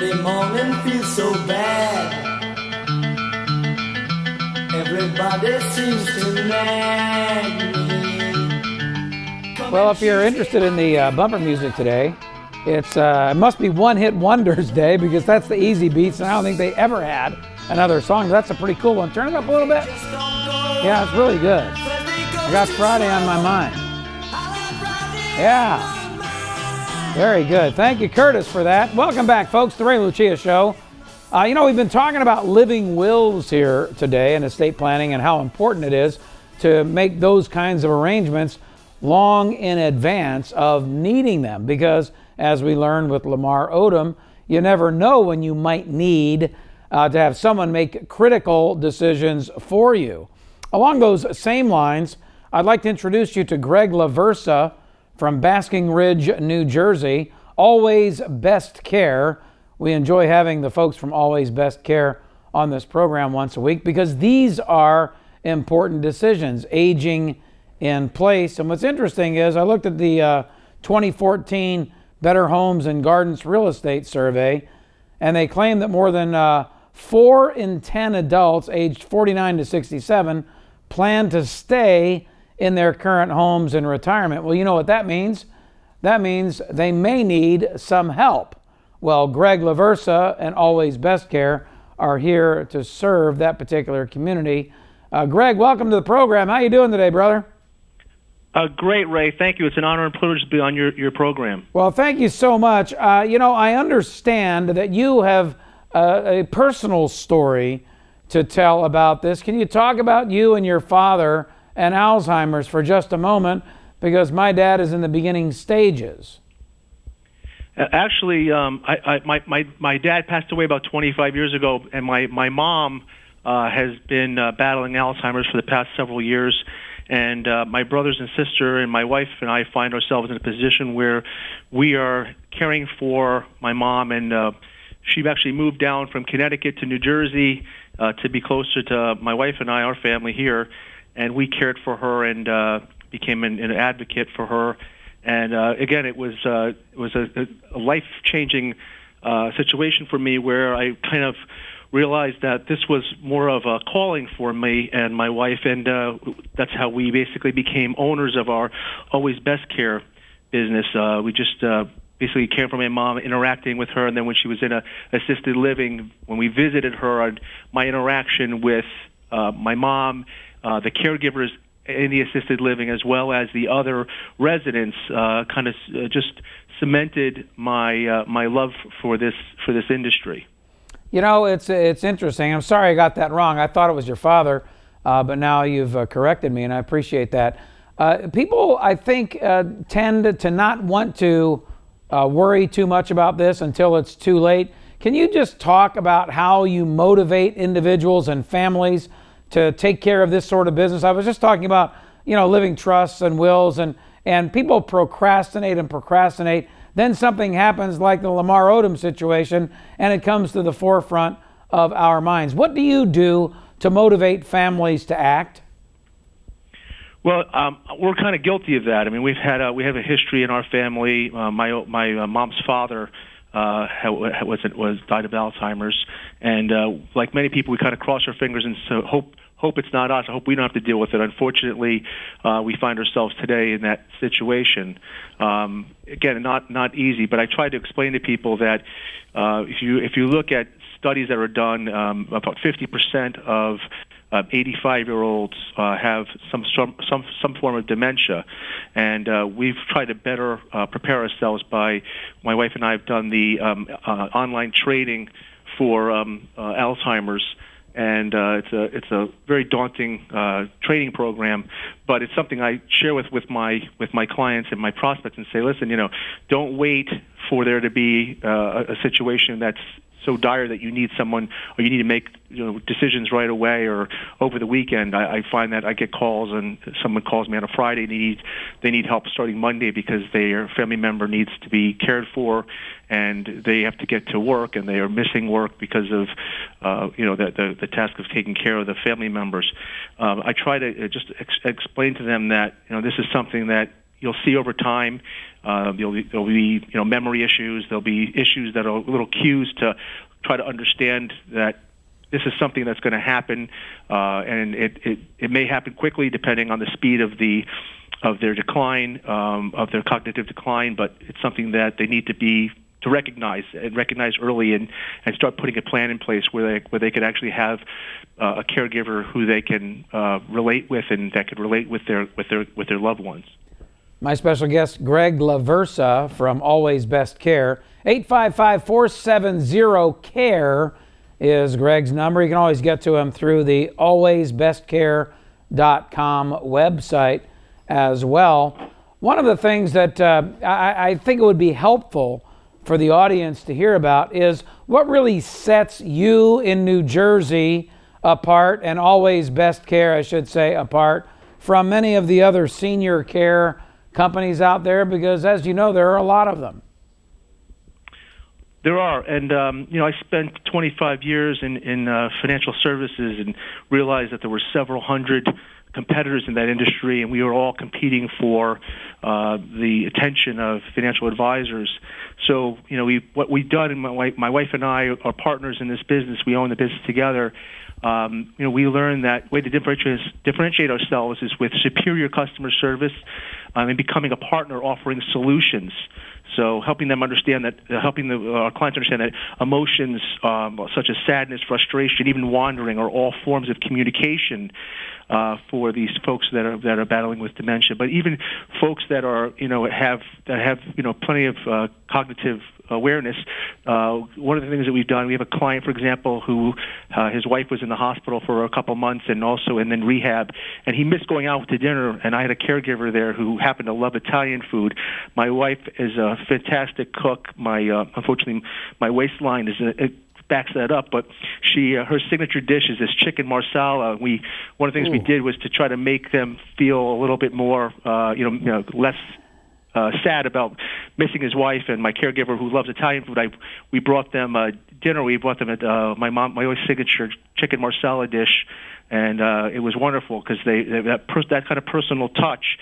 Monday morning feels so bad. Everybody seems to nag me. Well, if you're interested in the bumper music today, it must be One Hit Wonders Day, because that's the Easy Beats, and I don't think they ever had another song. That's a pretty cool one. Turn it up a little bit. Yeah, it's really good. I got Friday on my mind. Yeah. Very good. Thank you, Curtis, for that. Welcome back, folks, to the Ray Lucia Show. We've been talking about living wills here today and estate planning and how important it is to make those kinds of arrangements long in advance of needing them, because as we learned with Lamar Odom, you never know when you might need to have someone make critical decisions for you. Along those same lines, I'd like to introduce you to Greg LaVersa from Basking Ridge, New Jersey. Always Best Care. We enjoy having the folks from Always Best Care on this program once a week, because these are important decisions, aging in place. And what's interesting is I looked at the 2014 Better Homes and Gardens Real Estate Survey, and they claim that more than 4 in 10 adults aged 49 to 67 plan to stay in their current homes in retirement. Well, you know what that means? That means they may need some help. Well, Greg LaVersa and Always Best Care are here to serve that particular community. Greg, welcome to the program. How you doing today, brother? Great, Ray. Thank you. It's an honor and privilege to be on your program. Well, thank you so much. I understand that you have a personal story to tell about this. Can you talk about you and your father and Alzheimer's for just a moment? Because my dad is in the beginning stages. Actually, my dad passed away about 25 years ago, and my mom has been battling Alzheimer's for the past several years. And my brothers and sister and my wife and I find ourselves in a position where we are caring for my mom, and she actually moved down from Connecticut to New Jersey to be closer to my wife and I, our family here, and we cared for her and became an advocate for her. And again, it was a life-changing situation for me, where I kind of realized that this was more of a calling for me and my wife, and that's how we basically became owners of our Always Best Care business. We just basically cared for my mom, interacting with her, and then when she was in a assisted living, when we visited her, my interaction with my mom, the caregivers in the assisted living, as well as the other residents, kind of just cemented my love for this industry. You know, it's interesting. I'm sorry I got that wrong. I thought it was your father, but now you've corrected me, and I appreciate that. People, I think, tend to not want to worry too much about this until it's too late. Can you just talk about how you motivate individuals and families to take care of this sort of business? I was just talking about, living trusts and wills, and people procrastinate. Then something happens like the Lamar Odom situation, and it comes to the forefront of our minds. What do you do to motivate families to act? Well, we're kind of guilty of that. I mean, we have a history in our family. My mom's father died of Alzheimer's, and like many people, we kind of cross our fingers and hope it's not us. I hope we don't have to deal with it. Unfortunately, we find ourselves today in that situation. Again, not easy, but I try to explain to people that if you look at studies that are done, about 50% of 85-year-olds have some form of dementia, and we've tried to better prepare ourselves by, my wife and I have done the online training for Alzheimer's. And it's a very daunting training program, but it's something I share with my clients and my prospects, and say, listen, don't wait for there to be a situation that's so dire that you need someone, or you need to make decisions right away or over the weekend. I find that I get calls, and someone calls me on a Friday, they need help starting Monday because their family member needs to be cared for, and they have to get to work, and they are missing work because of the task of taking care of the family members. I try to just explain to them that this is something that you'll see over time. There'll be memory issues. There'll be issues that are little cues to try to understand that this is something that's going to happen, and it may happen quickly depending on the speed of their decline, of their cognitive decline. But it's something that they need to recognize early and start putting a plan in place where they could actually have a caregiver who they can relate with and that could relate with their loved ones. My special guest, Greg LaVersa from Always Best Care. 855-470-CARE is Greg's number. You can always get to him through the alwaysbestcare.com website as well. One of the things that I think it would be helpful for the audience to hear about is what really sets you in New Jersey apart, and Always Best Care, I should say, apart from many of the other senior care companies out there, because as you know, there are a lot of them. There are, and I spent 25 years in financial services and realized that there were several hundred competitors in that industry, and we were all competing for the attention of financial advisors. So, what we've done, and my wife and I are partners in this business. We own the business together. We learned that way to differentiate ourselves is with superior customer service and becoming a partner offering solutions. So helping them understand that, our clients understand that emotions such as sadness, frustration, even wandering are all forms of communication for these folks that are battling with dementia. But even folks that are have plenty of cognitive awareness. One of the things that we've done, we have a client, for example, who his wife was in the hospital for a couple months and then rehab, and he missed going out to dinner, and I had a caregiver there who happened to love Italian food. My wife is a fantastic cook. Unfortunately, my waistline it backs that up, but her signature dish is this chicken marsala. One of the things we did was to try to make them feel a little bit more, less sad about missing his wife. And my caregiver, who loves Italian food, we brought them dinner. We brought them my wife's signature chicken marsala dish, and it was wonderful because that kind of personal touch,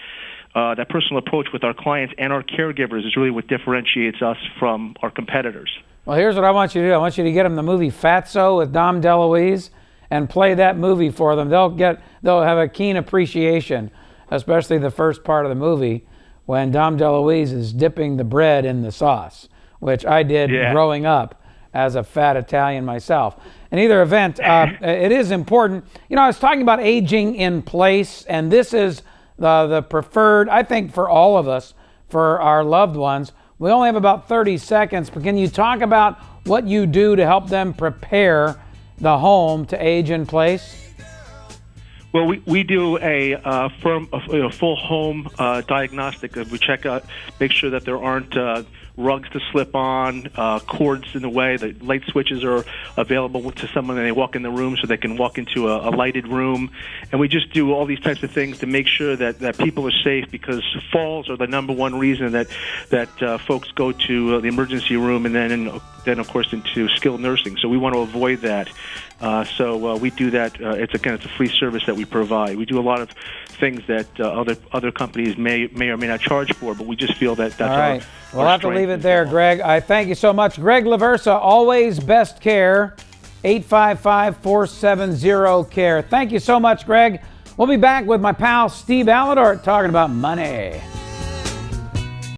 that personal approach with our clients and our caregivers is really what differentiates us from our competitors. Well, here's what I want you to do. I want you to get them the movie Fatso with Dom DeLuise and play that movie for them. They'll have a keen appreciation, especially the first part of the movie when Dom DeLuise is dipping the bread in the sauce, which I did growing up as a fat Italian myself. In either event, it is important. I was talking about aging in place, and this is the preferred, I think, for all of us, for our loved ones. We only have about 30 seconds, but can you talk about what you do to help them prepare the home to age in place? Well, we do a full home diagnostic. We check out, make sure that there aren't rugs to slip on, cords in the way. The light switches are available to someone when they walk in the room, so they can walk into a lighted room. And we just do all these types of things to make sure that people are safe, because falls are the number one reason that folks go to the emergency room and then of course into skilled nursing. So we want to avoid that. So we do that. It's a free service that we provide. We do a lot of things that other companies may or may not charge for, but we just feel that's all right. We'll have to leave it there, Greg. I thank you so much. Greg LaVersa, Always Best Care, 855-470-CARE. Thank you so much, Greg. We'll be back with my pal Steve Aladort talking about money.